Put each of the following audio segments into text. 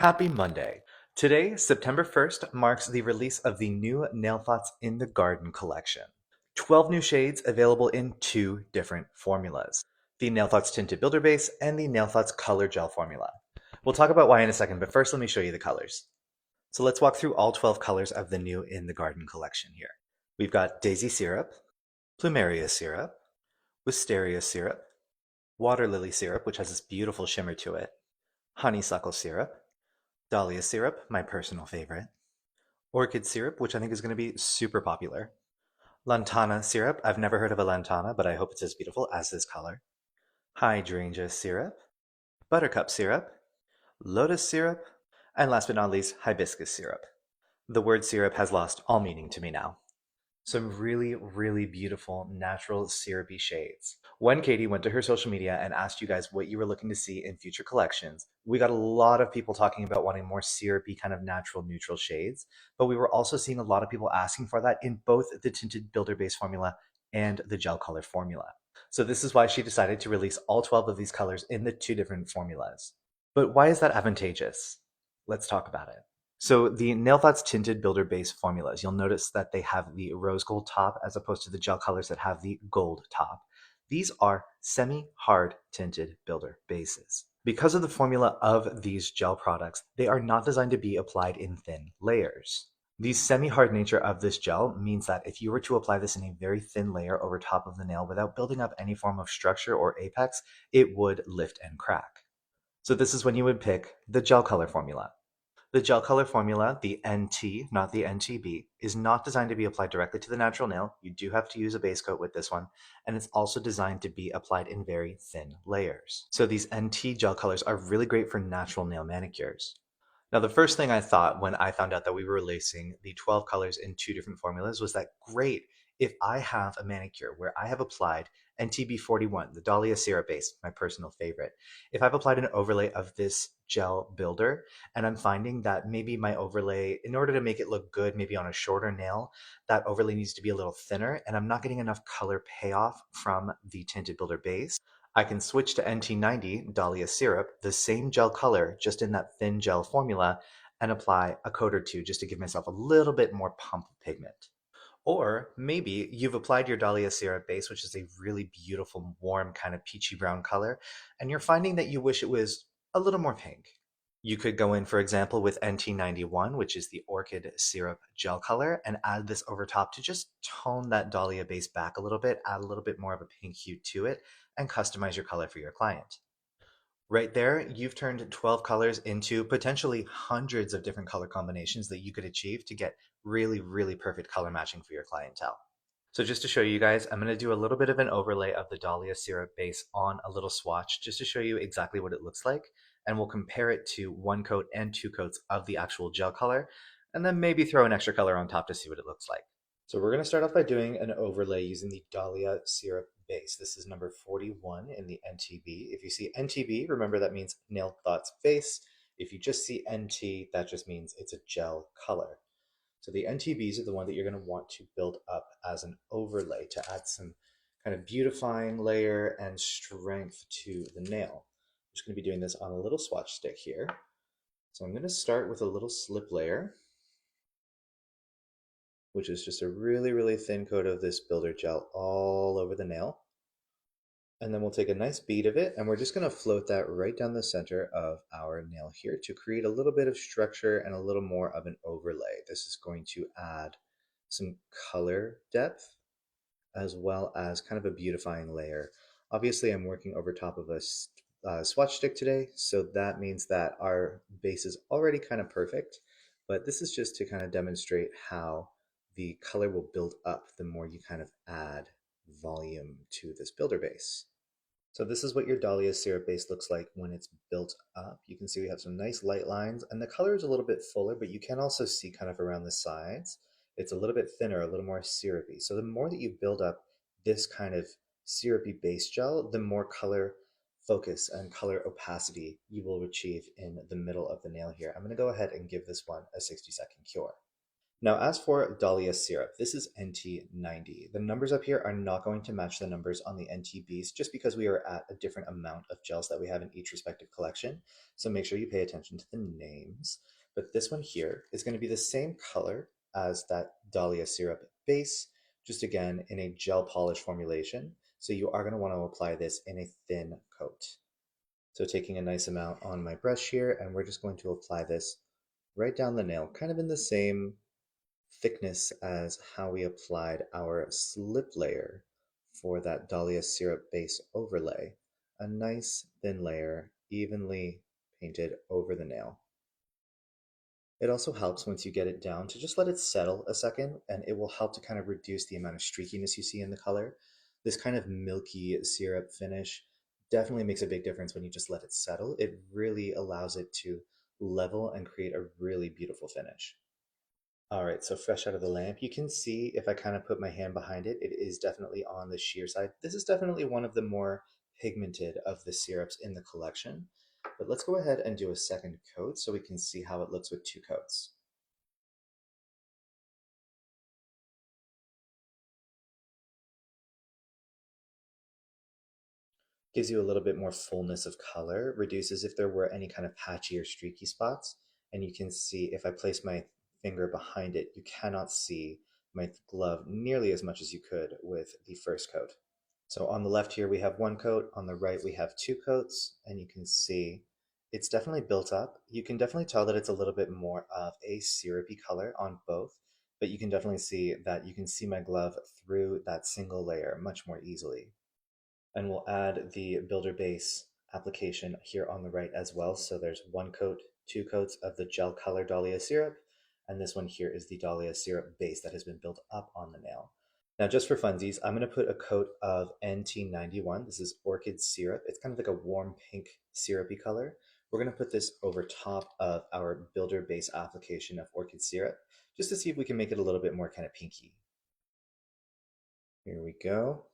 Happy Monday. Today, September 1st, marks the release of the new Nail Thoughts in the Garden collection. 12 new shades available in two different formulas, the Nail Thoughts Tinted Builder Base and the Nail Thoughts Color Gel formula. We'll talk about why in a second, but first let me show you the colors. So let's walk through all 12 colors of the new In the Garden collection here. We've got Daisy Syrup, Plumeria Syrup, Wisteria Syrup, Water Lily Syrup, which has this beautiful shimmer to it, Honeysuckle Syrup, Dahlia syrup, my personal favorite. Orchid syrup, which I think is going to be super popular. Lantana syrup, I've never heard of a lantana, but I hope it's as beautiful as this color. Hydrangea syrup, buttercup syrup, lotus syrup, and last but not least, hibiscus syrup. The word syrup has lost all meaning to me now. Some really, really beautiful natural syrupy shades. When Katie went to her social media and asked you guys what you were looking to see in future collections, we got a lot of people talking about wanting more syrupy kind of natural neutral shades, but we were also seeing a lot of people asking for that in both the tinted builder base formula and the gel color formula. So this is why she decided to release all 12 of these colors in the two different formulas. But why is that advantageous? Let's talk about it. So the Nail Thoughts Tinted Builder Base formulas, you'll notice that they have the rose gold top as opposed to the gel colors that have the gold top. These are semi-hard tinted builder bases. Because of the formula of these gel products, they are not designed to be applied in thin layers. The semi-hard nature of this gel means that if you were to apply this in a very thin layer over top of the nail without building up any form of structure or apex, it would lift and crack. So this is when you would pick the gel color formula. The gel color formula, the NT, not the NTB, is not designed to be applied directly to the natural nail. You do have to use a base coat with this one, and it's also designed to be applied in very thin layers. So these NT gel colors are really great for natural nail manicures. Now, the first thing I thought when I found out that we were releasing the 12 colors in two different formulas was that great, if I have a manicure where I have applied NTB41, the Dahlia syrup base, my personal favorite, if I've applied an overlay of this gel builder and I'm finding that maybe my overlay, in order to make it look good, maybe on a shorter nail, that overlay needs to be a little thinner and I'm not getting enough color payoff from the tinted builder base, I can switch to NT90 Dahlia syrup, the same gel color, just in that thin gel formula, and apply a coat or two just to give myself a little bit more pump pigment. Or maybe you've applied your Dahlia syrup base, which is a really beautiful, warm, kind of peachy brown color, and you're finding that you wish it was a little more pink. You could go in, for example, with NT91, which is the orchid syrup gel color, and add this over top to just tone that Dahlia base back a little bit, add a little bit more of a pink hue to it, and customize your color for your client. Right there, you've turned 12 colors into potentially hundreds of different color combinations that you could achieve to get really, really perfect color matching for your clientele. So just to show you guys, I'm going to do a little bit of an overlay of the Dahlia syrup base on a little swatch just to show you exactly what it looks like. And we'll compare it to one coat and two coats of the actual gel color, and then maybe throw an extra color on top to see what it looks like. So we're going to start off by doing an overlay using the Dahlia syrup base. This is number 41 in the NTB. If you see NTB, remember that means Nail Thoughts base. If you just see NT, that just means it's a gel color. So the NTBs are the one that you're going to want to build up as an overlay to add some kind of beautifying layer and strength to the nail. I'm just going to be doing this on a little swatch stick here. So I'm going to start with a little slip layer, which is just a really, really thin coat of this builder gel all over the nail. And then we'll take a nice bead of it and we're just going to float that right down the center of our nail here to create a little bit of structure and a little more of an overlay. This is going to add some color depth as well as kind of a beautifying layer. Obviously, I'm working over top of a swatch stick today, so that means that our base is already kind of perfect, but this is just to kind of demonstrate how the color will build up the more you kind of add volume to this builder base. So this is what your Dahlia syrup base looks like when it's built up. You can see we have some nice light lines and the color is a little bit fuller, but you can also see kind of around the sides, it's a little bit thinner, a little more syrupy. So the more that you build up this kind of syrupy base gel, the more color focus and color opacity you will achieve in the middle of the nail here. I'm going to go ahead and give this one a 60-second cure. Now, as for Dahlia syrup, this is NT90. The numbers up here are not going to match the numbers on the NTBs just because we are at a different amount of gels that we have in each respective collection. So make sure you pay attention to the names. But this one here is going to be the same color as that Dahlia syrup base, just again in a gel polish formulation. So you are going to want to apply this in a thin coat. So taking a nice amount on my brush here, and we're just going to apply this right down the nail, kind of in the same thickness as how we applied our slip layer for that Dahlia syrup base overlay. A nice thin layer, evenly painted over the nail. It also helps once you get it down to just let it settle a second, and it will help to kind of reduce the amount of streakiness you see in the color. This kind of milky syrup finish definitely makes a big difference when you just let it settle. It really allows it to level and create a really beautiful finish. All right, so fresh out of the lamp, you can see if I kind of put my hand behind it, it is definitely on the sheer side. This is definitely one of the more pigmented of the syrups in the collection. But let's go ahead and do a second coat so we can see how it looks with two coats. Gives you a little bit more fullness of color, reduces if there were any kind of patchy or streaky spots. And you can see if I place my finger behind it, you cannot see my glove nearly as much as you could with the first coat. So on the left here, we have one coat. On the right, we have two coats. And you can see it's definitely built up. You can definitely tell that it's a little bit more of a syrupy color on both. But you can definitely see that you can see my glove through that single layer much more easily. And we'll add the builder base application here on the right as well. So there's one coat, two coats of the gel color Dahlia syrup, and this one here is the Dahlia syrup base that has been built up on the nail. Now, just for funsies, I'm going to put a coat of NT91. This is orchid syrup. It's kind of like a warm pink syrupy color. We're going to put this over top of our builder base application of orchid syrup, just to see if we can make it a little bit more kind of pinky. Here we go.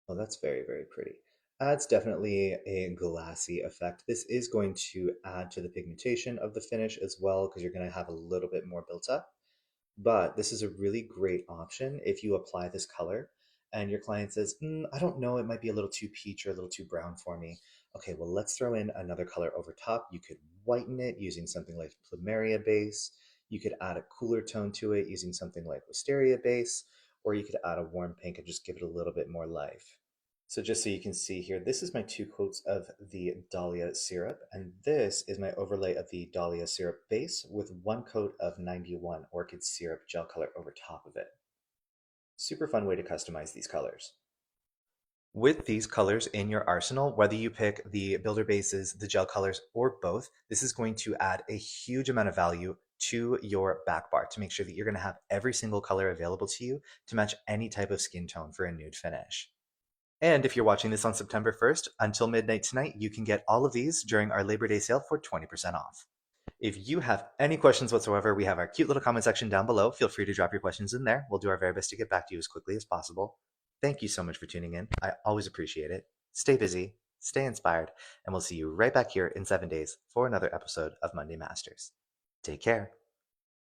Oh, that's very, very pretty. Adds definitely a glassy effect. This is going to add to the pigmentation of the finish as well because you're going to have a little bit more built up. But this is a really great option if you apply this color and your client says, I don't know, it might be a little too peach or a little too brown for me. Okay, well, let's throw in another color over top. You could whiten it using something like Plumeria base. You could add a cooler tone to it using something like Wisteria base, or you could add a warm pink and just give it a little bit more life. So just so you can see here, this is my two coats of the Dahlia syrup, and this is my overlay of the Dahlia syrup base with one coat of 91 orchid syrup gel color over top of it. Super fun way to customize these colors. With these colors in your arsenal, whether you pick the builder bases, the gel colors, or both, this is going to add a huge amount of value to your back bar to make sure that you're going to have every single color available to you to match any type of skin tone for a nude finish. And if you're watching this on September 1st, until midnight tonight, you can get all of these during our Labor Day sale for 20% off. If you have any questions whatsoever, we have our cute little comment section down below. Feel free to drop your questions in there. We'll do our very best to get back to you as quickly as possible. Thank you so much for tuning in. I always appreciate it. Stay busy, stay inspired, and we'll see you right back here in 7 days for another episode of Monday Masters. Take care.